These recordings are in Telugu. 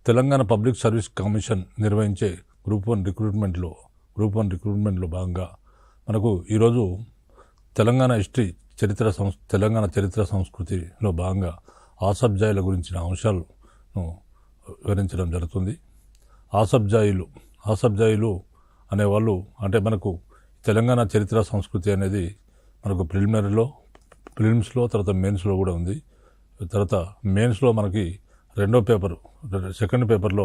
తెలంగాణ పబ్లిక్ సర్వీస్ కమిషన్ నిర్వహించే గ్రూప్ వన్ రిక్రూట్మెంట్లో భాగంగా మనకు ఈరోజు తెలంగాణ చరిత్ర సంస్కృతిలో భాగంగా ఆసబ్జాయిల గురించిన అంశాలను వివరించడం జరుగుతుంది. ఆసబ్జాయిలు అనేవాళ్ళు అంటే మనకు తెలంగాణ చరిత్ర సంస్కృతి అనేది మనకు ప్రిలిమ్స్లో తర్వాత మెయిన్స్లో కూడా ఉంది. తర్వాత మెయిన్స్లో మనకి సెకండ్ పేపర్లో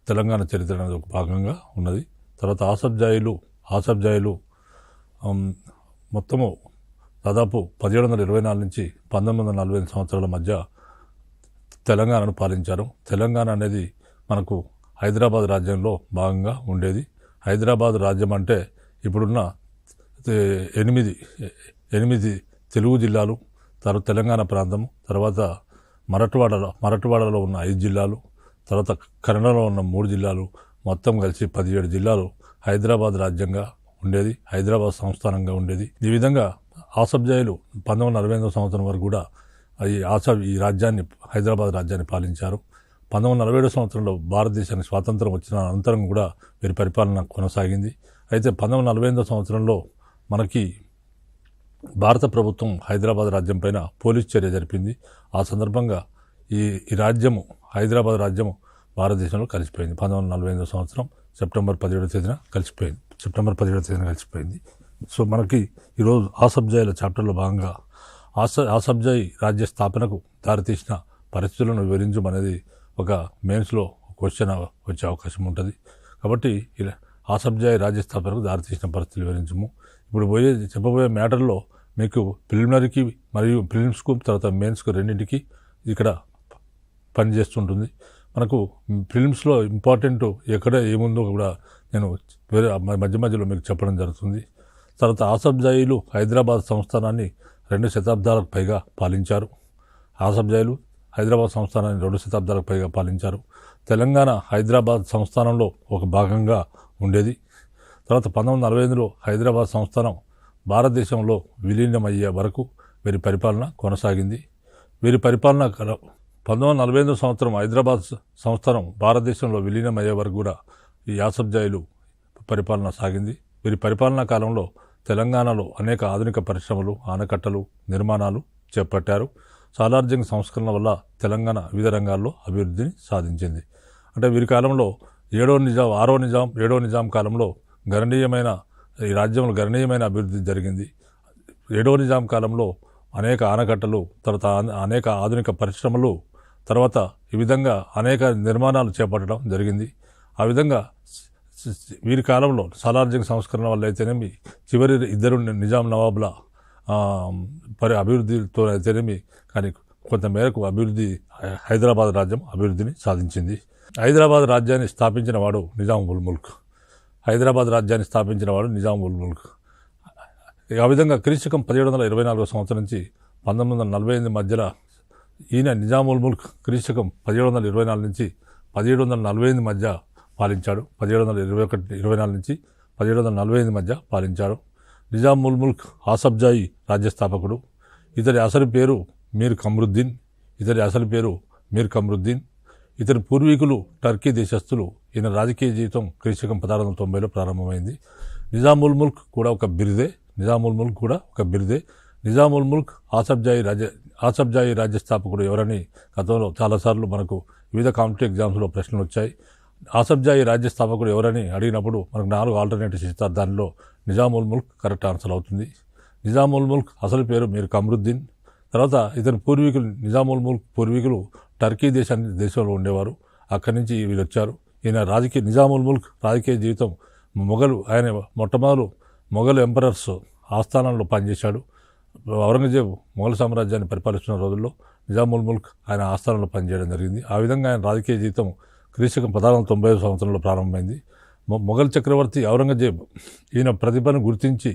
తెలంగాణ చరిత్ర అనేది ఒక భాగంగా ఉన్నది. తర్వాత ఆసబ్జాయిలు మొత్తము దాదాపు 1724 నుంచి 1945 సంవత్సరాల మధ్య తెలంగాణను పాలించారు. తెలంగాణ అనేది మనకు హైదరాబాద్ రాజ్యంలో భాగంగా ఉండేది. హైదరాబాద్ రాజ్యం అంటే ఇప్పుడున్న 8 తెలుగు జిల్లాలు, తర్వాత తెలంగాణ ప్రాంతం, తర్వాత మరఠవాడలో ఉన్న 5 జిల్లాలు, తర్వాత కన్నడలో ఉన్న 3 జిల్లాలు, మొత్తం కలిసి 17 జిల్లాలు హైదరాబాద్ రాజ్యంగా ఉండేది, హైదరాబాద్ సంస్థానంగా ఉండేది. ఈ విధంగా ఆసబ్జాయిలు 1948 సంవత్సరం వరకు కూడా ఈ రాజ్యాన్ని హైదరాబాద్ రాజ్యాన్ని పాలించారు. 1947 సంవత్సరంలో భారతదేశానికి స్వాతంత్రం వచ్చిన అనంతరం కూడా వీరి పరిపాలన కొనసాగింది. అయితే 1948 సంవత్సరంలో మనకి భారత ప్రభుత్వం హైదరాబాద్ రాజ్యం పైన పోలీస్ చర్య జరిపింది. ఆ సందర్భంగా ఈ హైదరాబాద్ రాజ్యము భారతదేశంలో కలిసిపోయింది. 1948 సంవత్సరం సెప్టెంబర్ 17వ తేదీన కలిసిపోయింది. సో మనకి ఈరోజు ఆసబ్జాయిల చాప్టర్లో భాగంగా ఆసబ్జాయి రాజ్య స్థాపనకు దారితీసిన పరిస్థితులను వివరించమనేది ఒక మెయిన్స్లో క్వశ్చన్ వచ్చే అవకాశం ఉంటుంది. కాబట్టి ఆసబ్జాయి రాజ్య స్థాపనకు దారితీసిన పరిస్థితులు వివరించము. ఇప్పుడు చెప్పబోయే మ్యాటర్లో మీకు ప్రిలిమినరీకి మరియు ప్రిలిమ్స్కు తర్వాత మెయిన్స్కు రెండింటికి ఇక్కడ పనిచేస్తుంటుంది. మనకు ప్రిలిమ్స్లో ఇంపార్టెంట్ ఎక్కడ ఏముందో కూడా నేను మధ్యలో మీకు చెప్పడం జరుగుతుంది. తర్వాత ఆసబ్జాయిలు హైదరాబాద్ సంస్థానాన్ని 2 శతాబ్దాలకు పైగా పాలించారు. తెలంగాణ హైదరాబాద్ సంస్థానంలో ఒక భాగంగా ఉండేది. తర్వాత 1945లో హైదరాబాద్ సంస్థానం భారతదేశంలో విలీనమయ్యే వరకు వీరి పరిపాలన కొనసాగింది. 1945 సంవత్సరం హైదరాబాద్ సంస్థానం భారతదేశంలో విలీనమయ్యే వరకు కూడా ఈ ఆసబ్జాయిలు పరిపాలన సాగింది. వీరి పరిపాలనా కాలంలో తెలంగాణలో అనేక ఆధునిక పరిశ్రమలు, ఆనకట్టలు నిర్మాణాలు చేపట్టారు. సాలార్జంగ్ సంస్కరణ వల్ల తెలంగాణ వివిధ రంగాల్లో అభివృద్ధిని సాధించింది. అంటే వీరి కాలంలో 7వ నిజాం కాలంలో ఈ రాజ్యంలో గణనీయమైన అభివృద్ధి జరిగింది. 7వ నిజాం కాలంలో అనేక ఆనకట్టలు, తర్వాత అనేక ఆధునిక పరిశ్రమలు, తర్వాత ఈ విధంగా అనేక నిర్మాణాలు చేపట్టడం జరిగింది. ఆ విధంగా వీరి కాలంలో సాలార్జంగ్ సంస్కరణ వల్ల అయితేనేమి, చివరి 2 నిజాం నవాబుల అభివృద్ధితో అయితేనేమి, కానీ కొంతమేరకు హైదరాబాద్ రాజ్యం అభివృద్ధిని సాధించింది. హైదరాబాద్ రాజ్యాన్ని స్థాపించిన వాడు నిజాం ఉల్ ముల్క్. ఆ విధంగా క్రీస్తకం 1724 సంవత్సరం నుంచి 1948 మధ్యలో ఈయన నిజాం ఉల్ ముల్క్ క్రీస్తకం 1724 నుంచి 1745 మధ్య పాలించాడు. 1724 నుంచి 1745 మధ్య పాలించాడు. నిజాం ఉల్ ముల్క్ ఆసబ్జాయి రాజ్యస్థాపకుడు. ఇతని అసలు పేరు మీర్ కమ్రుద్దీన్. ఇతని పూర్వీకులు టర్కీ దేశస్థులు. ఈయన రాజకీయ జీవితం క్రీస్తకం 1690లో ప్రారంభమైంది. నిజాం ఉల్ ముల్క్ కూడా ఒక బిరుదే. నిజాం ఉల్ ముల్క్ ఆసబ్జాయి రాజ్యస్థాపకుడు ఎవరని గతంలో చాలాసార్లు మనకు వివిధ కాంపిటేటివ్ ఎగ్జామ్స్లో ప్రశ్నలు వచ్చాయి. ఆసబ్జాయి రాజ్యస్థాపకుడు ఎవరని అడిగినప్పుడు మనకు 4 ఆల్టర్నేటివ్స్ ఇస్తారు. దానిలో నిజాం ఉల్ ముల్క్ కరెక్ట్ ఆన్సర్ అవుతుంది. నిజాం ఉల్ ముల్క్ అసలు పేరు మీర్ కమ్రుద్దీన్. తర్వాత ఇతని నిజాం ఉల్ ముల్క్ పూర్వీకులు టర్కీ దేశంలో ఉండేవారు. అక్కడి నుంచి వీళ్ళు వచ్చారు. నిజాం ఉల్ ముల్క్ రాజకీయ జీవితం ఆయన మొట్టమొదలు మొఘల్ ఎంపరర్స్ ఆస్థానంలో పనిచేశాడు. ఔరంగజేబు మొఘల్ సామ్రాజ్యాన్ని పరిపాలిస్తున్న రోజుల్లో నిజాం ఉల్ ముల్క్ ఆయన ఆస్థానంలో పనిచేయడం జరిగింది. ఆ విధంగా ఆయన రాజకీయ జీవితం క్రీస్తకం 1695 సంవత్సరంలో ప్రారంభమైంది. మొఘల్ చక్రవర్తి ఔరంగజేబ్ ఈయన ప్రతిభను గుర్తించి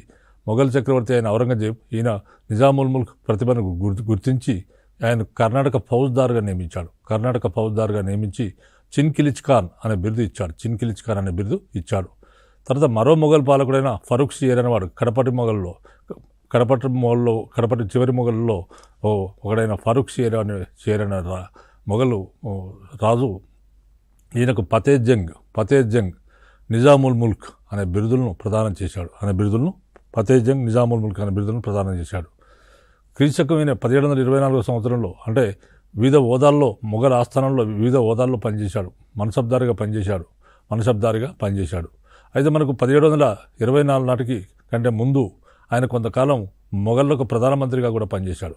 ఈయన నిజాం ఉల్ ముల్క్ ప్రతిభను గుర్తించి ఆయన కర్ణాటక ఫౌజ్దార్గా నియమించి చిన్కిలిచ్ ఖాన్ అనే బిరుదు ఇచ్చాడు. తర్వాత మరో మొఘల్ పాలకుడైన ఫరూక్ షియర్ అనేవాడు కడపటి చివరి మొఘల్లో ఒకడైన ఫరూక్ షియర్ అనే మొఘలు రాజు ఈయనకు ఫతేహ్ జంగ్ నిజాముల్ ముల్క్ అనే బిరుదులను ప్రదానం చేశాడు. ఫతేహ్ జంగ్ నిజాముల్ ముల్క్ అనే బిరుదులను ప్రదానం చేశాడు. క్రీస్తకమైన 1724 సంవత్సరంలో అంటే వివిధ హోదాల్లో మొఘల్ ఆస్థానంలో వివిధ హోదాల్లో పనిచేశాడు. మనసబ్దారిగా పనిచేశాడు. అయితే మనకు 1724 నాటికి కంటే ముందు ఆయన కొంతకాలం మొఘళ్లకు ప్రధానమంత్రిగా పనిచేశాడు.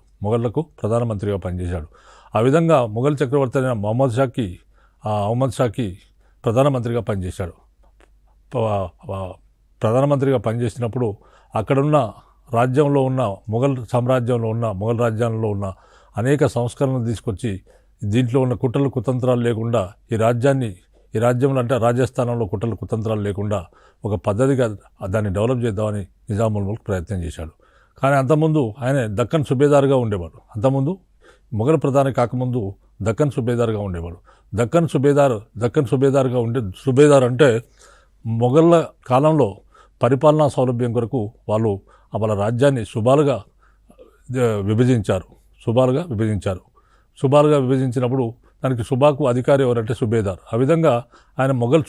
ఆ విధంగా మొఘల్ చక్రవర్తి అయిన మహమ్మద్ షాకి ప్రధానమంత్రిగా పనిచేశాడు. ప్రధానమంత్రిగా పనిచేసినప్పుడు అక్కడున్న రాజ్యంలో ఉన్న మొఘల్ రాజ్యంలో ఉన్న అనేక సంస్కరణలు తీసుకొచ్చి దీంట్లో ఉన్న కుట్రలు కుతంత్రాలు లేకుండా ఈ రాజ్యంలో అంటే రాజస్థానంలో కుట్రలు కుతంత్రాలు లేకుండా ఒక పద్ధతిగా దాన్ని డెవలప్ చేద్దామని నిజాముల్ ముల్క్ ప్రయత్నం చేశాడు. కానీ అంతకుముందు ఆయన దక్కన్ సుబేదార్గా ఉండేవాడు. అంతకుముందు మొఘల్ ప్రధాని కాకముందు దక్కన్ సుబేదార్గా ఉండేవాడు. దక్కన్ సుబేదార్గా సుబేదార్ అంటే మొఘళ్ళ కాలంలో పరిపాలనా సౌలభ్యం కొరకు వాళ్ళు వాళ్ళ రాజ్యాన్ని సుబాలుగా విభజించినప్పుడు దానికి సుబాకు అధికారి ఎవరంటే సుబేదార్. ఆ విధంగా ఆయన మొఘల్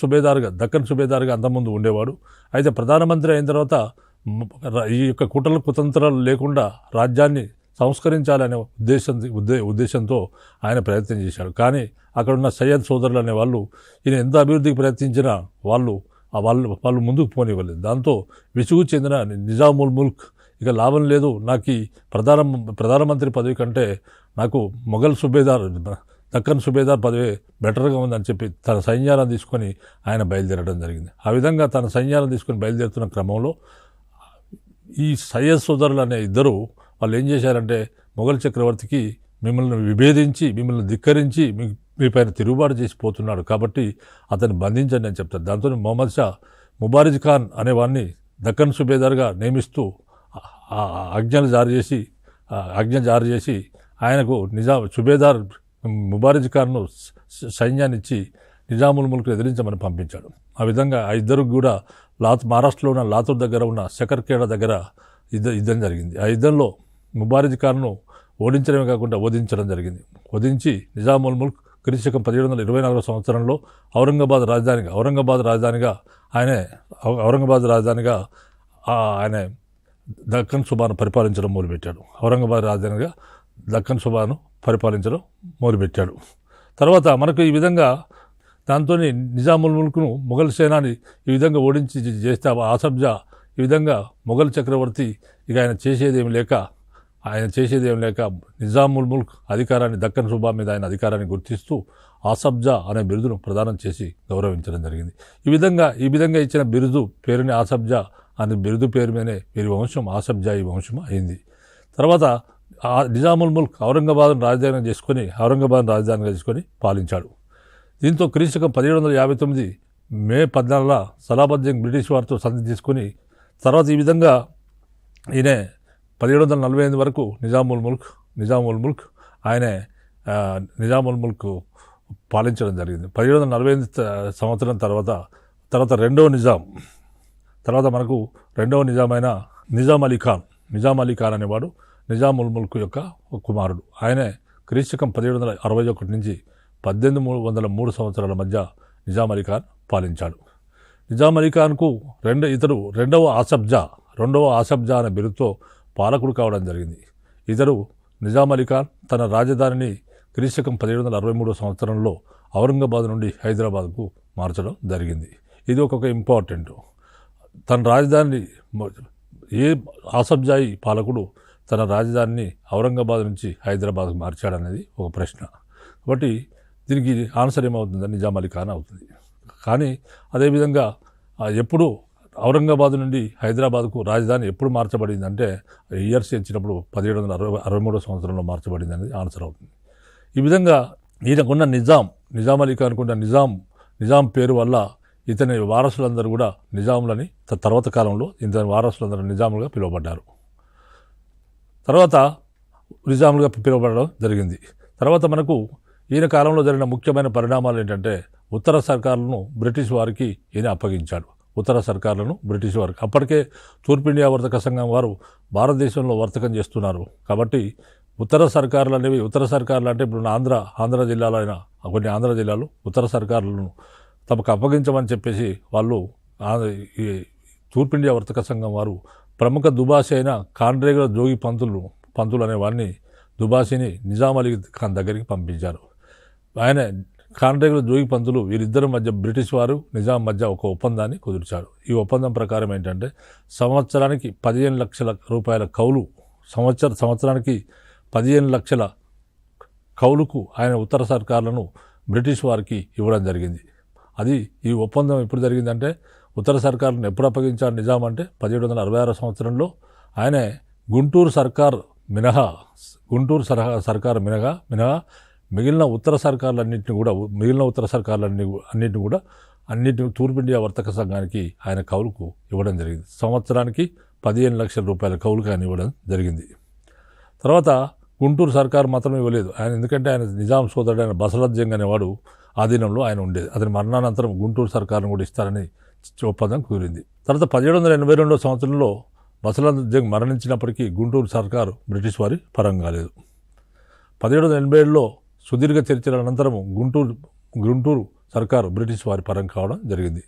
దక్కన్ సుబేదార్గా అంతకుముందు ఉండేవాడు. అయితే ప్రధానమంత్రి అయిన తర్వాత ఈ యొక్క కుట్రలు కుతంత్రాలు లేకుండా రాజ్యాన్ని సంస్కరించాలనే ఉద్దేశంతో ఆయన ప్రయత్నం చేశాడు. కానీ అక్కడున్న సయ్యద్ సోదరులు అనే వాళ్ళు ఈయన ఎంత అభివృద్ధికి ప్రయత్నించినా వాళ్ళు ముందుకు పోనివ్వలేదు. దాంతో విసుగు చెందిన నిజాముల్ ముల్క్ ఇక లాభం లేదు, నాకు ఈ ప్రధానమంత్రి పదవి కంటే నాకు దక్కన్ సుబేదార్ పదవి బెటర్గా ఉందని చెప్పి తన సైన్యాలను తీసుకొని ఆయన బయలుదేరడం జరిగింది. ఆ విధంగా తన సైన్యాలను తీసుకొని బయలుదేరుతున్న క్రమంలో ఈ సయ్యద్ సోదరులు అనే ఇద్దరు వాళ్ళు ఏం చేశారంటే మొఘల్ చక్రవర్తికి మిమ్మల్ని విభేదించి మిమ్మల్ని ధిక్కరించి మీ పైన తిరుగుబాటు చేసిపోతున్నాడు కాబట్టి అతన్ని బంధించండి అని చెప్తారు. దాంతో మొహమ్మద్ షా ముబారిజ్ ఖాన్ అనేవాడిని దక్కన్ సుబేదార్గా నియమిస్తూ ఆజ్ఞ జారీ చేసి ఆయనకు సుబేదార్ ముబారిజ్ ఖాన్ను సైన్యాన్ని ఇచ్చి నిజాముల్ ముల్క్ ఎదిరించమని పంపించాడు. ఆ విధంగా ఆ ఇద్దరు కూడా మహారాష్ట్రలో ఉన్న లాతూర్ దగ్గర ఉన్న శకర్ఖేడా దగ్గర యుద్ధం జరిగింది. ఆ యుద్ధంలో ముబారిజ్ ఖాన్ను ఓడించడమే కాకుండా ఓదించడం జరిగింది. ఓదించి నిజాముల్ ముల్క్ క్రీస్తకం 1724 సంవత్సరంలో ఔరంగాబాద్ రాజధానిగా ఆయన దక్కన్ సుబాను పరిపాలించడం మొదలుపెట్టాడు. తర్వాత మనకు ఈ విధంగా దాంతో నిజాముల్ ముల్క్ను మొఘల్ సేనాని ఈ విధంగా ఓడించి చేస్తే ఆసబ్జా ఈ విధంగా మొఘల్ చక్రవర్తి ఇక ఆయన చేసేదేం లేక నిజాముల్ ముల్క్ అధికారాన్ని దక్కన్ సుబా మీద ఆయన అధికారాన్ని గుర్తిస్తూ ఆసబ్జా అనే బిరుదును ప్రదానం చేసి గౌరవించడం జరిగింది. ఈ విధంగా ఇచ్చిన పేరుని ఆసబ్జా అనే బిరుదు పేరు మీదనే వీరి వంశం ఆసబ్జాయి వంశం అయింది. తర్వాత నిజాముల్ ముల్క్ ఔరంగాబాద్ను రాజధానిగా చేసుకొని పాలించాడు. దీంతో క్రీస్తకం 1759 మే 14 సలాబత్ జంగ్ బ్రిటిష్ వారితో సంధి తీసుకుని తర్వాత ఈ విధంగా ఈయన 1748 వరకు నిజాముల్ ముల్క్ పాలించడం జరిగింది. 1748 సంవత్సరం తర్వాత మనకు రెండవ నిజామైన నిజాం అలీ ఖాన్ అనేవాడు నిజాముల్ ముల్క్ యొక్క కుమారుడు. ఆయనే క్రీస్తకం 1761 నుంచి 1803 సంవత్సరాల మధ్య నిజాం అలీ ఖాన్ పాలించాడు. నిజాం అలీ ఖాన్కు రెండవ ఆసబ్జా అనే బిరుదుతో పాలకుడు కావడం జరిగింది. నిజాం అలీ ఖాన్ తన రాజధానిని క్రీస్తకం 1763 సంవత్సరంలో ఔరంగాబాద్ నుండి హైదరాబాద్కు మార్చడం జరిగింది. ఇది ఒక ఇంపార్టెంట్. తన రాజధానిని ఏ ఆసబ్జాయి పాలకుడు తన రాజధానిని ఔరంగాబాద్ నుంచి హైదరాబాద్కు మార్చాడనేది ఒక ప్రశ్న. కాబట్టి దీనికి ఆన్సర్ ఏమవుతుందని నిజాం అలీ ఖాన్ అవుతుంది. కానీ అదేవిధంగా ఎప్పుడు ఔరంగాబాద్ నుండి హైదరాబాద్కు రాజధాని ఎప్పుడు మార్చబడిందంటే ఇయర్స్ ఇచ్చినప్పుడు 1763 సంవత్సరంలో మార్చబడింది అనేది ఆన్సర్ అవుతుంది. ఈ విధంగా ఈయనకున్న నిజాం అలీ ఖాన్కున్న నిజాం పేరు వల్ల ఇతని వారసులందరూ కూడా నిజాములని తర్వాత కాలంలో ఇతని వారసులందరూ నిజాములుగా పిలువబడ్డారు. తర్వాత నిజాములుగా పిలువబడడం జరిగింది. తర్వాత మనకు ఈయన కాలంలో జరిగిన ముఖ్యమైన పరిణామాలు ఏంటంటే ఉత్తర సర్కారులను బ్రిటిష్ వారికి ఈయన అప్పగించాడు. అప్పటికే తూర్పు ఇండియా వర్తక సంఘం వారు భారతదేశంలో వర్తకం చేస్తున్నారు కాబట్టి ఉత్తర సర్కారులు అనేవి ఉత్తర సర్కారులు అంటే ఇప్పుడు ఆంధ్ర జిల్లాలో అయినా కొన్ని ఆంధ్ర జిల్లాలు ఉత్తర సర్కారులను తమకు అప్పగించమని చెప్పేసి వాళ్ళు ఈ తూర్పు ఇండియా వర్తక సంఘం వారు ప్రముఖ దుబాసి అయిన కాండ్రేగుల జోగి పంతులు అనే వారిని దుబాసిని నిజాం అలీ ఖాన్ దగ్గరికి పంపించారు. ఆయన కాండ్రేగుల జోగి పంతులు వీరిద్దరి మధ్య బ్రిటిష్ వారు నిజాం మధ్య ఒక ఒప్పందాన్ని కుదిర్చాడు. ఈ ఒప్పందం ప్రకారం ఏంటంటే సంవత్సరానికి 15 లక్షల రూపాయల కౌలు సంవత్సరానికి 15 లక్షల కౌలుకు ఆయన ఉత్తర సర్కారులను బ్రిటిష్ వారికి ఇవ్వడం జరిగింది. అది ఈ ఒప్పందం ఎప్పుడు జరిగిందంటే ఉత్తర సర్కారులను ఎప్పుడు అప్పగించాడు నిజాం అంటే 1766 సంవత్సరంలో. ఆయన గుంటూరు సర్కార్ మినహా మిగిలిన ఉత్తర సర్కారులన్నింటినీ కూడా తూర్పు ఇండియా వర్తక సంఘానికి ఆయన కౌలుకు ఇవ్వడం జరిగింది. సంవత్సరానికి 15 లక్షల రూపాయల కౌలుకు ఆయన ఇవ్వడం జరిగింది. తర్వాత గుంటూరు సర్కారు మాత్రం ఇవ్వలేదు ఆయన, ఎందుకంటే ఆయన నిజాం సోదరుడు ఆయన బసవత్ జంగ్ అనేవాడు ఆధీనంలో ఆయన ఉండేది. అతని మరణానంతరం గుంటూరు సర్కారును కూడా ఇస్తారని ఒప్పందం కుదిరింది. తర్వాత 1782 సంవత్సరంలో బసవత్ జంగ్ మరణించినప్పటికీ గుంటూరు సర్కారు బ్రిటిష్ వారి పరం కాలేదు. 1787లో సుదీర్ఘ చర్చల అనంతరం గుంటూరు సర్కారు బ్రిటిష్ వారి పరం కావడం జరిగింది.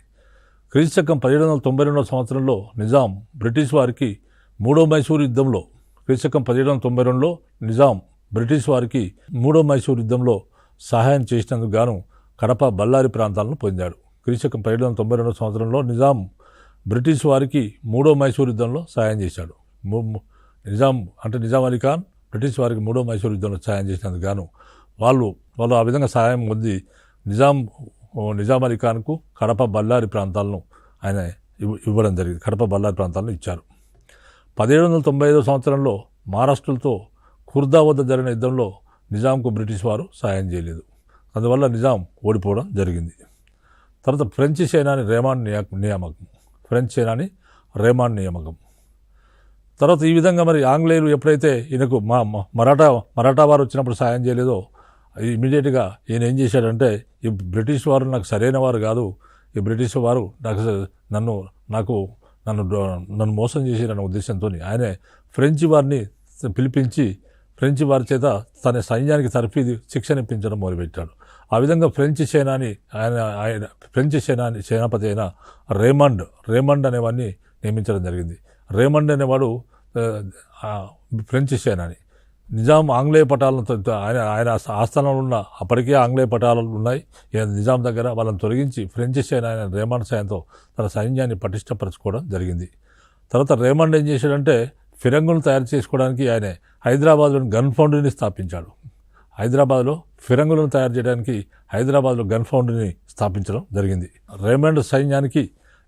క్రీస్తుశకం 1792 సంవత్సరంలో నిజాం బ్రిటిష్ వారికి మూడో మైసూరు యుద్ధంలో క్రీస్తుశకం 1792లో నిజాం బ్రిటిష్ వారికి మూడో మైసూరు యుద్ధంలో సహాయం చేసినందుకు గాను కడప బళ్ళారి ప్రాంతాలను పొందాడు. క్రీస్తుశకం 1792 సంవత్సరంలో నిజాం బ్రిటిష్ వారికి మూడో మైసూరు యుద్ధంలో సహాయం చేశాడు. నిజాం అలీ ఖాన్ బ్రిటిష్ వారికి మూడో మైసూరు యుద్ధంలో సహాయం చేసినందుకు గాను వాళ్ళు ఆ విధంగా సహాయం పొంది నిజాం అలీ ఖాన్కు కడప బళ్ళారి ప్రాంతాలను ఆయన ఇవ్వడం జరిగింది. కడప బళ్ళారి ప్రాంతాలను ఇచ్చారు. 1795 సంవత్సరంలో మహారాష్ట్రలతో ఖుర్దా వద్ద జరిగిన యుద్ధంలో నిజాంకు బ్రిటిష్ వారు సహాయం చేయలేదు. అందువల్ల నిజాం ఓడిపోవడం జరిగింది. తర్వాత ఫ్రెంచ్ సేనాని రేమాండ్ నియామకం తర్వాత ఈ విధంగా మరి ఆంగ్లేయులు ఎప్పుడైతే ఈయనకు మరాఠా వారు వచ్చినప్పుడు సహాయం చేయలేదో ఇమీడియట్గా ఈయన ఏం చేశాడంటే ఈ బ్రిటిష్ వారు నాకు సరైన వారు కాదు, ఈ బ్రిటిష్ వారు నన్ను మోసం చేశారన్న ఉద్దేశంతో ఆయన ఫ్రెంచ్ వారిని పిలిపించి ఫ్రెంచ్ వారి చేత తన సైన్యానికి తర్ఫీదు శిక్షణ ఇప్పించడం మొదలుపెట్టాడు. ఆ విధంగా ఫ్రెంచ్ సేనాపతి అయిన రేమండ్ అనేవాడిని నియమించడం జరిగింది. రేమండ్ అనేవాడు ఫ్రెంచ్ సేనాని. నిజాం ఆంగ్లేయ పటాలను ఆయన ఆస్థానంలో ఉన్న అప్పటికే ఆంగ్లేయ పటాలు ఉన్నాయి నిజాం దగ్గర, వాళ్ళని తొలగించి ఫ్రెంచ్ సేన ఆయన రేమండ్ సాయంతో తన సైన్యాన్ని పటిష్టపరచుకోవడం జరిగింది. తర్వాత రేమండ్ ఏం చేశాడంటే ఫిరంగులను తయారు చేసుకోవడానికి ఆయన హైదరాబాద్లోని గన్ ఫౌండరీని స్థాపించాడు. హైదరాబాద్లో ఫిరంగులను తయారు చేయడానికి హైదరాబాద్లో గన్ ఫౌండరీని స్థాపించడం జరిగింది. రేమండ్ సైన్యానికి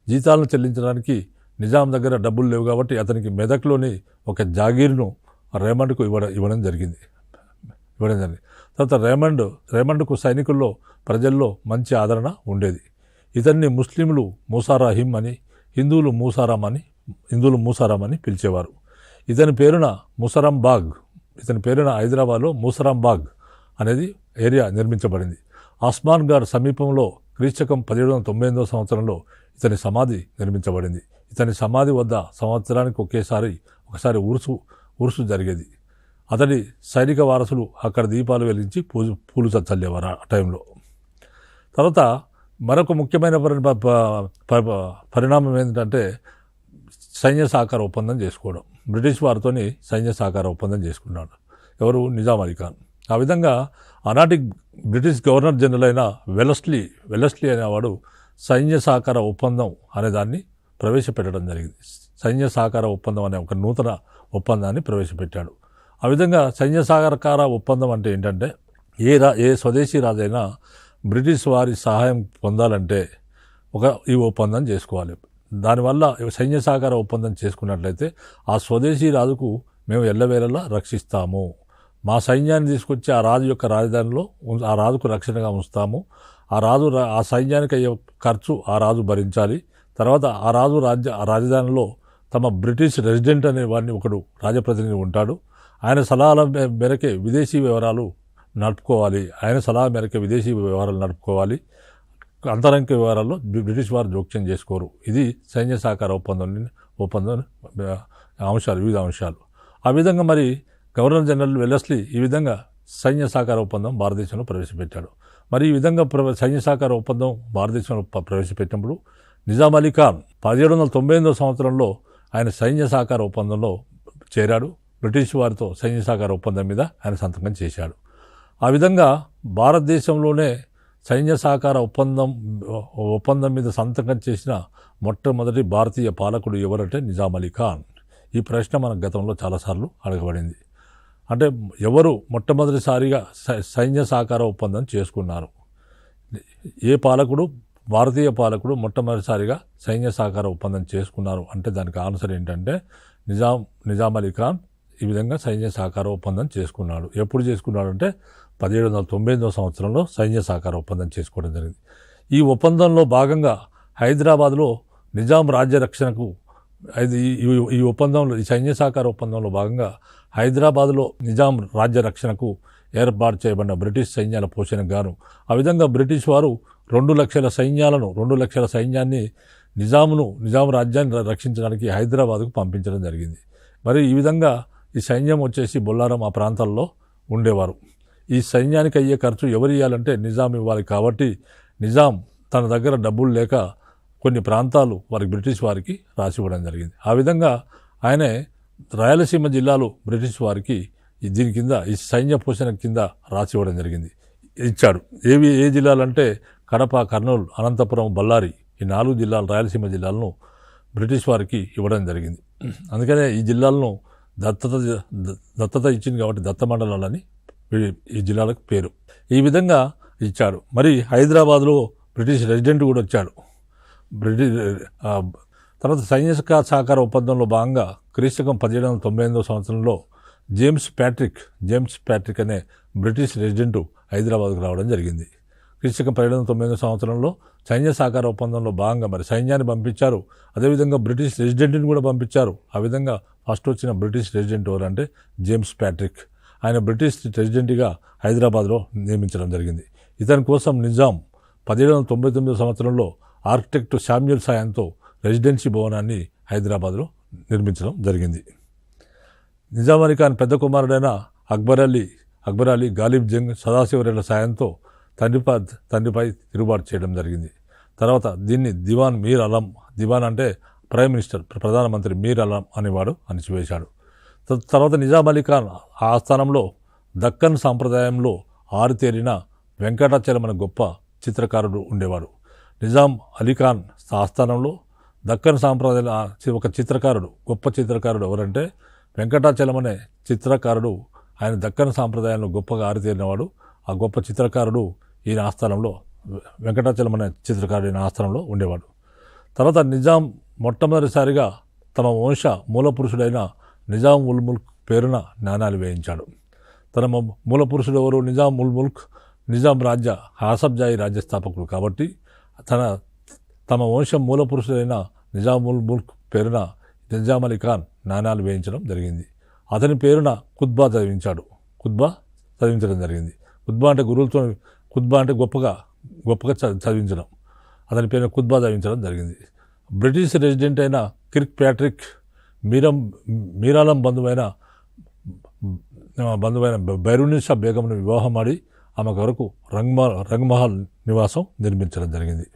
జీతాలను చెల్లించడానికి నిజాం దగ్గర డబ్బులు లేవు కాబట్టి అతనికి మెదక్లోని ఒక జాగీర్ను రేమండ్కు ఇవ్వడం జరిగింది. తర్వాత రేమండ్కు సైనికుల్లో ప్రజల్లో మంచి ఆదరణ ఉండేది. ఇతన్ని ముస్లింలు మూసారాహిం అని, హిందువులు మూసారాం అని పిలిచేవారు. ఇతని పేరున హైదరాబాద్లో మూసరాం బాగ్ అనేది ఏరియా నిర్మించబడింది. ఆస్మాన్ గార్ సమీపంలో క్రీస్తుశకం 1798 సంవత్సరంలో ఇతని సమాధి నిర్మించబడింది. ఇతని సమాధి వద్ద సంవత్సరానికి ఒకసారి ఉరుసు జరిగేది. అతడి సైనిక వారసులు అక్కడ దీపాలు వెలిగించి పూలు చల్లేవారు ఆ టైంలో. తర్వాత మరొక ముఖ్యమైన పరిణామం ఏంటంటే సైన్య సహకార ఒప్పందం చేసుకోవడం. బ్రిటిష్ వారితోని సైన్య సహకార ఒప్పందం చేసుకున్నాడు ఎవరు? నిజాం అలీ ఖాన్. ఆ విధంగా ఆనాటి బ్రిటిష్ గవర్నర్ జనరల్ అయిన వెలస్లీ అనేవాడు సైన్య సహకార ఒప్పందం అనే దాన్ని ప్రవేశపెట్టడం జరిగింది. సైన్య సహకార ఒప్పందం అనే ఒక నూతన ఒప్పందాన్ని ప్రవేశపెట్టాడు. ఆ విధంగా సైన్య సహకార ఒప్పందం అంటే ఏంటంటే ఏ స్వదేశీ రాజైనా బ్రిటిష్ వారి సహాయం పొందాలంటే ఈ ఒప్పందం చేసుకోవాలి. దానివల్ల సైన్య సహకార ఒప్పందం చేసుకున్నట్లయితే ఆ స్వదేశీ రాజుకు మేము ఎల్లవేళలా రక్షిస్తాము, మా సైన్యాన్ని తీసుకొచ్చి ఆ రాజు యొక్క రాజధానిలో ఆ రాజుకు రక్షణగా ఉంచుతాము, ఆ సైన్యానికి అయ్యే ఖర్చు ఆ రాజు భరించాలి. తర్వాత ఆ రాజు రాజధానిలో తమ బ్రిటిష్ రెసిడెంట్ అనే వాడిని ఒకడు రాజప్రతినిధి ఉంటాడు. ఆయన సలహాల మేరకే విదేశీ వ్యవహారాలు నడుపుకోవాలి. అంతరంగ వ్యవహారాల్లో బ్రిటిష్ వారు జోక్యం చేసుకోరు. ఇది సైన్య సహకార ఒప్పందం వివిధ అంశాలు. ఆ విధంగా మరి గవర్నర్ జనరల్ వెల్లెస్లీ ఈ విధంగా సైన్య సహకార ఒప్పందం భారతదేశంలో ప్రవేశపెట్టాడు. మరి ఈ విధంగా సైన్య సహకార ఒప్పందం భారతదేశంలో ప్రవేశపెట్టినప్పుడు నిజాం అలీ ఖాన్ 1798 సంవత్సరంలో ఆయన సైన్య సహకార ఒప్పందంలో చేరాడు. బ్రిటిష్ వారితో సైన్య సహకార ఒప్పందం మీద ఆయన సంతకం చేశాడు. ఆ విధంగా భారతదేశంలోనే సైన్య సహకార ఒప్పందం మీద సంతకం చేసిన మొట్టమొదటి భారతీయ పాలకుడు ఎవరంటే నిజాం అలీ ఖాన్. ఈ ప్రశ్న మన గతంలో చాలాసార్లు అడగబడింది. అంటే ఎవరు మొట్టమొదటిసారిగా సైన్య సహకార ఒప్పందం చేసుకున్నారు? ఏ పాలకుడు, భారతీయ పాలకుడు మొట్టమొదటిసారిగా సైన్య సహకార ఒప్పందం చేసుకున్నారు అంటే దానికి ఆన్సర్ ఏంటంటే నిజాం అలీ ఖాన్ ఈ విధంగా సైన్య సహకార ఒప్పందం చేసుకున్నాడు. ఎప్పుడు చేసుకున్నాడు అంటే 1798 సంవత్సరంలో సైన్య సహకార ఒప్పందం చేసుకోవడం జరిగింది. ఈ ఒప్పందంలో భాగంగా హైదరాబాద్లో నిజాం రాజ్య రక్షణకు ఈ ఒప్పందంలో, ఈ సైన్య సహకార ఒప్పందంలో భాగంగా హైదరాబాద్లో నిజాం రాజ్య రక్షణకు ఏర్పాటు చేయబడిన బ్రిటిష్ సైన్యాల పోషణకు గాను ఆ విధంగా బ్రిటిష్ వారు 2 లక్షల సైన్యాన్ని నిజాం రాజ్యాన్ని రక్షించడానికి హైదరాబాద్కు పంపించడం జరిగింది. మరి ఈ విధంగా ఈ సైన్యం వచ్చేసి బొల్లారం ఆ ప్రాంతాల్లో ఉండేవారు. ఈ సైన్యానికి అయ్యే ఖర్చు ఎవరు ఇవ్వాలంటే నిజాం ఇవ్వాలి. కాబట్టి నిజాం తన దగ్గర డబ్బులు లేక కొన్ని ప్రాంతాలు బ్రిటిష్ వారికి రాసి ఇవ్వడం జరిగింది. ఆ విధంగా ఆయనే రాయలసీమ జిల్లాలు బ్రిటిష్ వారికి దీని కింద, ఈ సైన్య పోషణ కింద రాసి ఇవ్వడం జరిగింది, ఇచ్చాడు. ఏ జిల్లాలంటే కడప, కర్నూలు, అనంతపురం, బళ్ళారి, ఈ 4 జిల్లాలు, రాయలసీమ జిల్లాలను బ్రిటిష్ వారికి ఇవ్వడం జరిగింది. అందుకనే ఈ జిల్లాలను దత్తత ఇచ్చింది కాబట్టి దత్త మండలాలని ఈ జిల్లాలకు పేరు. ఈ విధంగా ఇచ్చాడు. మరి హైదరాబాద్లో బ్రిటిష్ రెసిడెంట్ కూడా వచ్చాడు. తర్వాత సైన్య సహకార ఒప్పందంలో భాగంగా క్రీస్తకం 1798 సంవత్సరంలో జేమ్స్ ప్యాట్రిక్ అనే బ్రిటిష్ రెసిడెంట్ హైదరాబాద్కు రావడం జరిగింది. క్రీస్తకం 1798 సంవత్సరంలో సైన్య సహకార ఒప్పందంలో భాగంగా మరి సైన్యాన్ని పంపించారు. అదేవిధంగా బ్రిటిష్ రెసిడెంట్ని కూడా పంపించారు. ఆ విధంగా ఫస్ట్ వచ్చిన బ్రిటిష్ రెసిడెంట్ ఎవరంటే జేమ్స్ ప్యాట్రిక్. ఆయన బ్రిటిష్ రెసిడెంట్గా హైదరాబాద్లో నియమించడం జరిగింది. ఇతని కోసం నిజాం 1799 సంవత్సరంలో ఆర్కిటెక్ట్ శామ్యూల్ సాయంతో రెసిడెన్సీ భవనాన్ని హైదరాబాద్లో నిర్మించడం జరిగింది. నిజాం అలీ ఖాన్ పెద్ద కుమారుడైన అక్బర్ అలీ, గాలిబ్ జంగ్, సదాశివరేళ్ల సాయంతో తండ్రిపై తిరుగుబాటు చేయడం జరిగింది. తర్వాత దీన్ని దివాన్ అంటే ప్రైమ్ మినిస్టర్, ప్రధానమంత్రి మీర్ అలం అనేవాడు అణిచివేశాడు. తర్వాత నిజాం అలీ ఖాన్ ఆ స్థానంలో దక్కన్ సాంప్రదాయంలో ఆరుతేరిన వెంకటాచలం అనే గొప్ప చిత్రకారుడు ఉండేవాడు. నిజాం అలీ ఖాన్ ఆస్థానంలో దక్కన్ సాంప్రదాయ ఒక చిత్రకారుడు, గొప్ప చిత్రకారుడు ఎవరంటే వెంకటాచలం అనే చిత్రకారుడు. ఆయన దక్కన్ సాంప్రదాయంలో గొప్పగా ఆరితేరినవాడు. ఆ గొప్ప చిత్రకారుడు ఈయన ఆస్థానంలో, వెంకటాచలం అనే చిత్రకారుడు ఈయన ఆస్థానంలో ఉండేవాడు. తర్వాత నిజాం మొట్టమొదటిసారిగా తమ వంశ మూలపురుషుడైన నిజాం ఉల్ ముల్క్ పేరున నాణాలు వేయించాడు. తన మూలపురుషుడు ఎవరు? నిజాం ఉల్ ముల్క్ నిజాం రాజ్య ఆసబ్జాయి రాజ్య స్థాపకుడు. కాబట్టి తమ వంశం మూలపురుషుడైన నిజాం ఉల్ ముల్క్ పేరున నిజాం అలీ ఖాన్ నాణాలు వేయించడం జరిగింది. అతని పేరున ఖుత్బా చదివించడం జరిగింది. ఖుత్బా అంటే గురువులతో, ఖుత్బా అంటే గొప్పగా చదివించడం. అతని పేరున ఖుత్బా చదివించడం జరిగింది. బ్రిటిష్ రెసిడెంట్ అయిన కిర్క్ ప్యాట్రిక్ మీరాలం బంధువైన బైరునిషా బేగంను వివాహమాడి ఆమె వరకు రంగ్మహల్ నివాసం నిర్మించడం జరిగింది.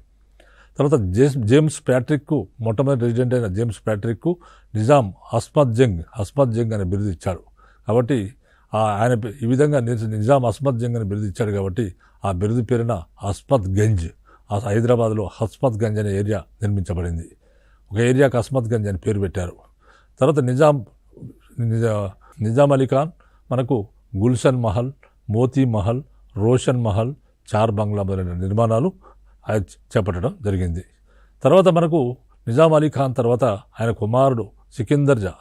తర్వాత జేమ్స్ ప్యాట్రిక్కు, మొట్టమొదటి రెసిడెంట్ అయిన జేమ్స్ ప్యాట్రిక్కు నిజాం అస్మద్ జంగ్ అనే బిరుదు ఇచ్చాడు. కాబట్టి ఆయన ఈ విధంగా నిజాం అస్మద్ జంగ్ అని బిరుదు ఇచ్చాడు. కాబట్టి ఆ బిరుదు పేరున అస్మద్ గంజ్, హైదరాబాద్లో హస్మత్ గంజ్ అనే ఏరియా నిర్మించబడింది. ఒక ఏరియాకి అస్మత్ గంజ్ అని పేరు పెట్టారు. తర్వాత నిజాం అలీ ఖాన్ మనకు గుల్షన్ మహల్, మోతీ మహల్, రోషన్ మహల్, చార్ బంగ్లా మొదలైన నిర్మాణాలు చేపట్టడం జరిగింది. తర్వాత మనకు నిజాం అలీ ఖాన్ తర్వాత ఆయన కుమారుడు సికిందర్ జా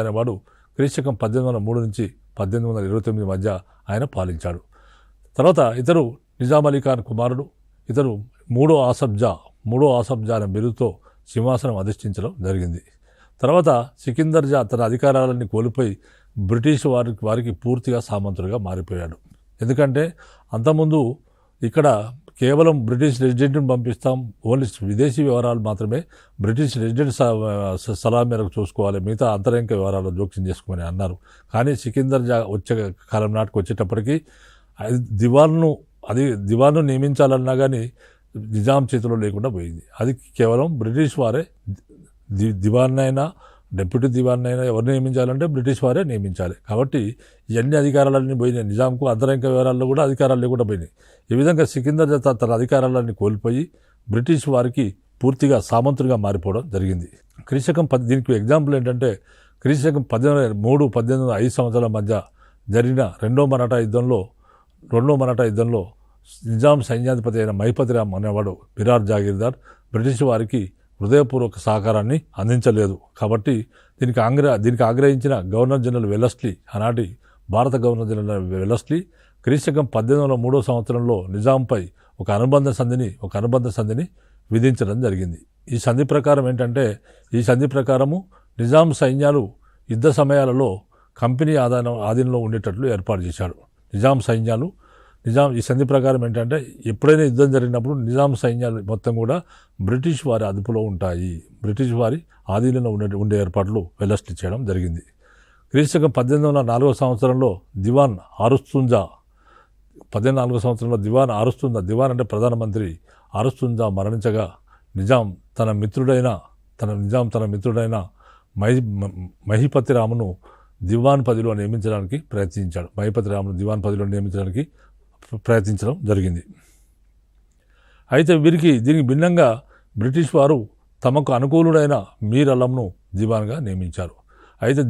అనేవాడు క్రీస్తకం 1803 నుంచి 1829 మధ్య ఆయన పాలించాడు. తర్వాత ఇతరు నిజాం అలీ ఖాన్ కుమారుడు, ఇతరు మూడో ఆసబ్జా అనే బిరుదుతో సింహాసనం అధిష్ఠించడం జరిగింది. తర్వాత సికిందర్ జా తన అధికారాలన్నీ కోల్పోయి బ్రిటిష్ వారికి పూర్తిగా సామంతుడిగా మారిపోయాడు. ఎందుకంటే అంతకుముందు ఇక్కడ కేవలం బ్రిటిష్ రెసిడెంట్ని పంపిస్తాం, ఓన్లీ విదేశీ వ్యవహారాలు మాత్రమే బ్రిటిష్ రెసిడెంట్ సలహా మేరకు చూసుకోవాలి, మిగతా అంతరంగ వ్యవహారాలు జోక్యం చేసుకోమని అన్నారు. కానీ సికిందర్ వచ్చే కాలం నాటికి వచ్చేటప్పటికి దివాన్ను నియమించాలన్నా కానీ నిజాం చేతిలో లేకుండా పోయింది. అది కేవలం బ్రిటిష్ వారే దివాన్నైనా డిప్యూటీ దివాన్నైనా ఎవరు నియమించాలంటే బ్రిటిష్ వారే నియమించాలి. కాబట్టి ఇవన్నీ అధికారాలన్నీ పోయినాయి. నిజాంకు అంతరంగ వ్యవహారాల్లో కూడా అధికారాలు లేకుండా పోయినాయి. ఈ విధంగా సికిందర్ తన అధికారాలన్నీ కోల్పోయి బ్రిటిష్ వారికి పూర్తిగా సామంతుడిగా మారిపోవడం జరిగింది. క్రీశకం దీనికి ఎగ్జాంపుల్ ఏంటంటే క్రీశకం 1805 సంవత్సరాల మధ్య జరిగిన రెండో మరాఠా యుద్ధంలో నిజాం సైన్యాధిపతి అయిన మహిపతిరామ్ అనేవాడు మిరార్ జాగీర్దార్ బ్రిటిష్ వారికి హృదయపూర్వక సహకారాన్ని అందించలేదు. కాబట్టి దీనికి ఆగ్రహించిన గవర్నర్ జనరల్ వెల్లస్లీ, ఆనాటి భారత గవర్నర్ జనరల్ వెల్లస్లీ క్రీశకం 1803 సంవత్సరంలో నిజాంపై ఒక అనుబంధ సంధిని విధించడం జరిగింది. ఈ సంధి ప్రకారం ఏంటంటే నిజాం సైన్యాలు యుద్ధ సమయాలలో కంపెనీ ఆధీనంలో ఉండేటట్లు ఏర్పాటు చేశాడు. ఈ సంధి ప్రకారం ఏంటంటే ఎప్పుడైనా యుద్ధం జరిగినప్పుడు నిజాం సైన్యాలు మొత్తం కూడా బ్రిటిష్ వారి అదుపులో ఉంటాయి, బ్రిటిష్ వారి ఆధీనంలో ఉండే ఏర్పాట్లు వెల్లస్లీ చేయడం జరిగింది. క్రీశకం 1804 సంవత్సరంలో దివాన్ ఆరుస్తుంజా దివాన్ అంటే ప్రధానమంత్రి ఆరుస్తుంజా మరణించగా నిజాం తన మిత్రుడైన మహిపతిరామును దివాన్ పదవిలో నియమించడానికి ప్రయత్నించడం జరిగింది. అయితే దీనికి భిన్నంగా బ్రిటిష్ వారు తమకు అనుకూలుడైన మీర్ అలంను దివాన్గా నియమించారు. అయితే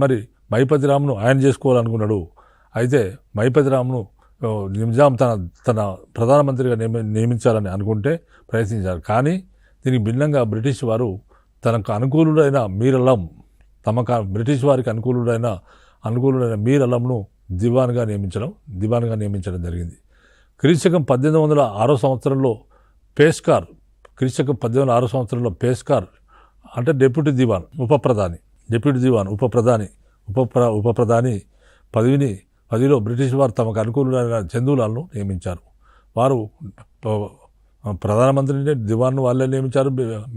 మరి మహిపతిరామును ఆయన చేసుకోవాలనుకున్నాడు. అయితే మహిపతిరామును నిజాం తన ప్రధానమంత్రిగా నియమించాలని అనుకుంటే ప్రయత్నించారు. కానీ దీనికి భిన్నంగా బ్రిటిష్ వారు తనకు అనుకూలుడైన మీర్ అలం బ్రిటిష్ వారికి అనుకూలుడైన మీర్ అలంను దివాన్గా నియమించడం జరిగింది. క్రీశకం 1806 సంవత్సరంలో పేస్కార్ అంటే డిప్యూటీ దివాన్ ఉప ప్రధాని పదవిలో బ్రిటిష్ వారు తమకు అనుకూలమైన చందూలాలను నియమించారు. వారు ప్రధానమంత్రిని దివాన్ను వాళ్ళే నియమించారు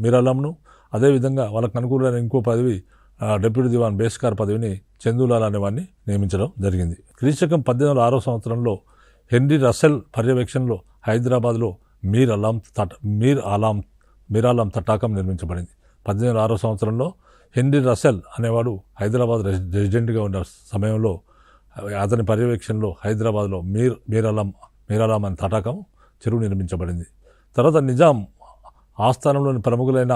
మీర్ అలంను. అదేవిధంగా వాళ్ళకు అనుకూలమైన ఇంకో పదవి డిప్యూటీ దివాన్ బేస్కార్ పదవిని చందూలాల్ అనేవాడిని నియమించడం జరిగింది. క్రీశకం 1806 సంవత్సరంలో హెన్రీ రసెల్ పర్యవేక్షణలో హైదరాబాద్లో మీర్ ఆలాం తటాకం నిర్మించబడింది. 1806 సంవత్సరంలో హెన్రీ రసెల్ అనేవాడు హైదరాబాద్ రెసిడెంట్గా ఉన్న సమయంలో అతని పర్యవేక్షణలో హైదరాబాద్లో మీర్ ఆలాం అనే తటాకం చెరువు నిర్మించబడింది. తర్వాత నిజాం ఆస్థానంలోని ప్రముఖులైన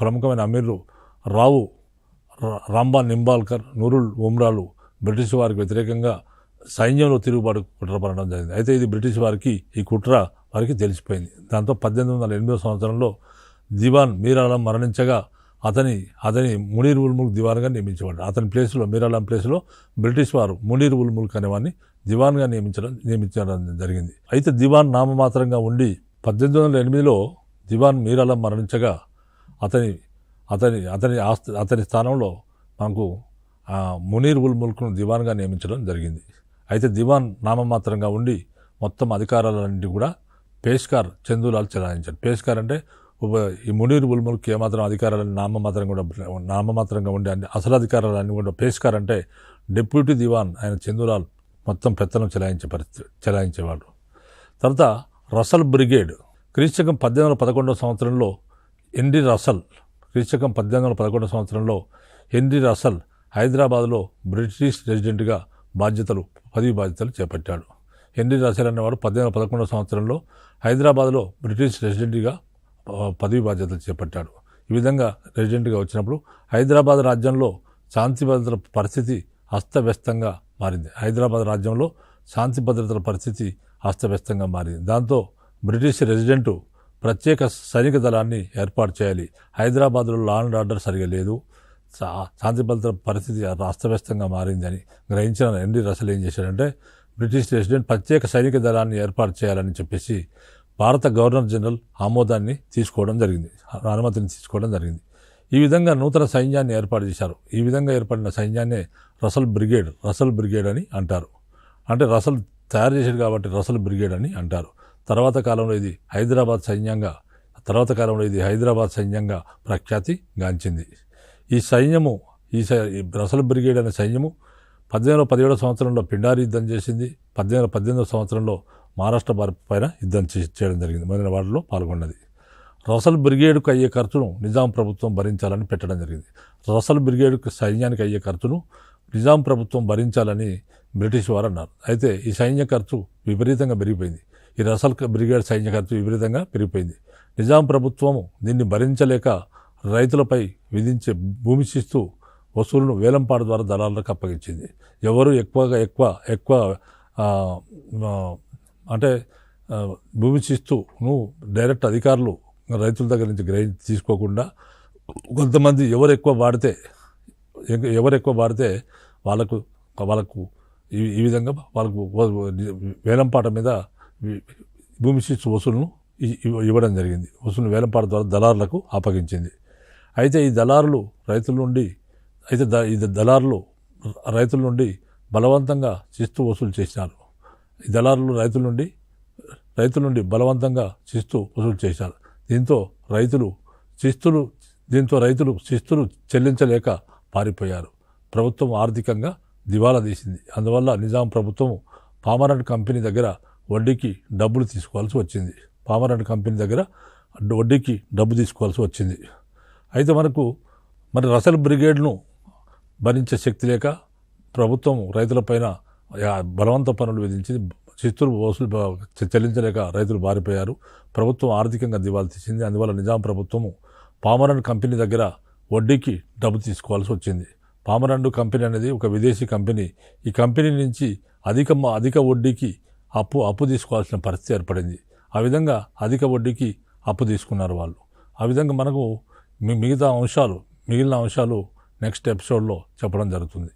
ప్రముఖమైన అమీర్లు రాంబాన్ నింబాల్కర్, నూరుల్ ఉమ్రాలు బ్రిటిష్ వారికి వ్యతిరేకంగా సైన్యంలో తిరుగుబాటు కుట్ర పడడం జరిగింది. అయితే ఇది బ్రిటిష్ వారికి ఈ కుట్ర వారికి తెలిసిపోయింది. దాంతో 1808 సంవత్సరంలో దివాన్ మీర్ ఆలం మరణించగా అతని మునీర్ ఉల్ ముల్క్ దివాన్గా నియమించబడ్డాడు. అతని ప్లేస్లో మీర్ ఆలం ప్లేస్లో బ్రిటిష్ వారు మునీర్ ఉల్ ముల్క్ అనేవాడిని దివాన్గా నియమించడం జరిగింది. అయితే దివాన్ నామమాత్రంగా ఉండి 1808లో దివాన్ మీర్ ఆలం మరణించగా అతని స్థానంలో మనకు మునీర్ ఉల్ ముల్క్ను దివాన్గా నియమించడం జరిగింది. అయితే దివాన్ నామమాత్రంగా ఉండి మొత్తం అధికారాలన్నింటి కూడా పేష్కార్ చందూలాల్ చెలాయించాడు. పేష్కార్ అంటే ఈ మునీర్ ఉల్ ముల్క్ ఏమాత్రం అధికారాలను నామమాత్రంగా ఉండే అసలు అధికారాలన్నీ కూడా పేష్కార్ అంటే డిప్యూటీ దివాన్ ఆయన చందూలాల్ మొత్తం పెత్తనం చెలాయించేవాడు. తర్వాత రసల్ బ్రిగేడ్ క్రీశకం 1811 సంవత్సరంలో హెన్రీ రసల్ హైదరాబాద్లో బ్రిటిష్ రెసిడెంట్గా పదవి బాధ్యతలు చేపట్టాడు. హెన్రీ రసల్ అనేవాడు 1811 సంవత్సరంలో హైదరాబాద్లో బ్రిటిష్ రెసిడెంట్గా పదవి బాధ్యతలు చేపట్టాడు. ఈ విధంగా రెసిడెంట్గా వచ్చినప్పుడు హైదరాబాద్ రాజ్యంలో శాంతి భద్రతల పరిస్థితి అస్తవ్యస్తంగా మారింది. దాంతో బ్రిటిష్ రెసిడెంటు ప్రత్యేక సైనిక దళాన్ని ఏర్పాటు చేయాలి. హైదరాబాద్లో లా అండ్ ఆర్డర్ సరిగా లేదు, శాంతి భద్రతల పరిస్థితి అస్తవ్యస్తంగా మారిందని గ్రహించిన హెన్రీ రసల్ ఏం చేశాడంటే బ్రిటిష్ రెసిడెంట్ ప్రత్యేక సైనిక దళాన్ని ఏర్పాటు చేయాలని చెప్పేసి భారత గవర్నర్ జనరల్ అనుమతిని తీసుకోవడం జరిగింది. ఈ విధంగా నూతన సైన్యాన్ని ఏర్పాటు చేశారు. ఈ విధంగా ఏర్పడిన సైన్యాన్నే రసల్ బ్రిగేడ్ అని అంటారు. అంటే రసల్ తయారు చేశాడు కాబట్టి రసల్ బ్రిగేడ్ అని అంటారు. తర్వాత కాలంలో ఇది హైదరాబాద్ సైన్యంగా ప్రఖ్యాతి గాంచింది. ఈ రసల్ బ్రిగేడ్ అనే సైన్యము 1817 సంవత్సరంలో పిండారి యుద్ధం చేసింది. 1818 సంవత్సరంలో మహారాష్ట్ర పైన యుద్ధం చేయడం జరిగింది. మొదలైన వాటిలో పాల్గొన్నది. రసల్ బ్రిగేడ్కు అయ్యే ఖర్చును నిజాం ప్రభుత్వం భరించాలని పెట్టడం జరిగింది. రసల్ బ్రిగేడ్కు సైన్యానికి అయ్యే ఖర్చును నిజాం ప్రభుత్వం భరించాలని బ్రిటిష్ వారు అన్నారు. అయితే ఈ సైన్య ఖర్చు విపరీతంగా పెరిగిపోయింది. ఈ రసల్ బ్రిగేడ్ సైన్య ఖర్చు విపరీతంగా పెరిగిపోయింది. నిజాం ప్రభుత్వము దీన్ని భరించలేక రైతులపై విధించే భూమి శిస్తు వసూలును వేలంపాట ద్వారా దళాలకు అప్పగించింది. ఎవరు ఎక్కువ అంటే భూమి శిస్తును డైరెక్ట్ అధికారులు రైతుల దగ్గర నుంచి తీసుకోకుండా కొంతమంది ఎవరు ఎక్కువ వాడితే వాళ్ళకు ఈ విధంగా వాళ్ళకు వేలంపాట మీద భూమి శిస్తు వసూలును ఇవ్వడం జరిగింది. వసూలు వేలంపాట ద్వారా దళారులకు అప్పగించింది. అయితే ఈ దళారులు రైతుల నుండి బలవంతంగా శిస్తు వసూలు చేశారు. ఈ దళారులు రైతుల నుండి బలవంతంగా శిస్తు వసూలు చేశారు. దీంతో రైతులు శిస్తులు చెల్లించలేక పారిపోయారు. ప్రభుత్వం ఆర్థికంగా దివాలా తీసింది. అందువల్ల నిజాం ప్రభుత్వం పామరన్ కంపెనీ దగ్గర వడ్డీకి డబ్బు తీసుకోవాల్సి వచ్చింది. అయితే మరి రసల్ బ్రిగేడ్ను భరించే శక్తి లేక ప్రభుత్వం రైతులపైన బలవంత పనులు విధించింది. శిస్తులు వసూలు చెల్లించలేక రైతులు బారిపోయారు. ప్రభుత్వం ఆర్థికంగా దివాలా తీసింది. అందువల్ల నిజాం ప్రభుత్వము పామరన్ కంపెనీ దగ్గర వడ్డీకి డబ్బు తీసుకోవాల్సి వచ్చింది. పామరన్ కంపెనీ అనేది ఒక విదేశీ కంపెనీ. ఈ కంపెనీ నుంచి అధిక వడ్డీకి అప్పు తీసుకోవాల్సిన పరిస్థితి ఏర్పడింది. ఆ విధంగా అధిక వడ్డీకి అప్పు తీసుకున్నారు వాళ్ళు. ఆ విధంగా మనకు మిగిలిన అంశాలు నెక్స్ట్ ఎపిసోడ్లో చెప్పడం జరుగుతుంది.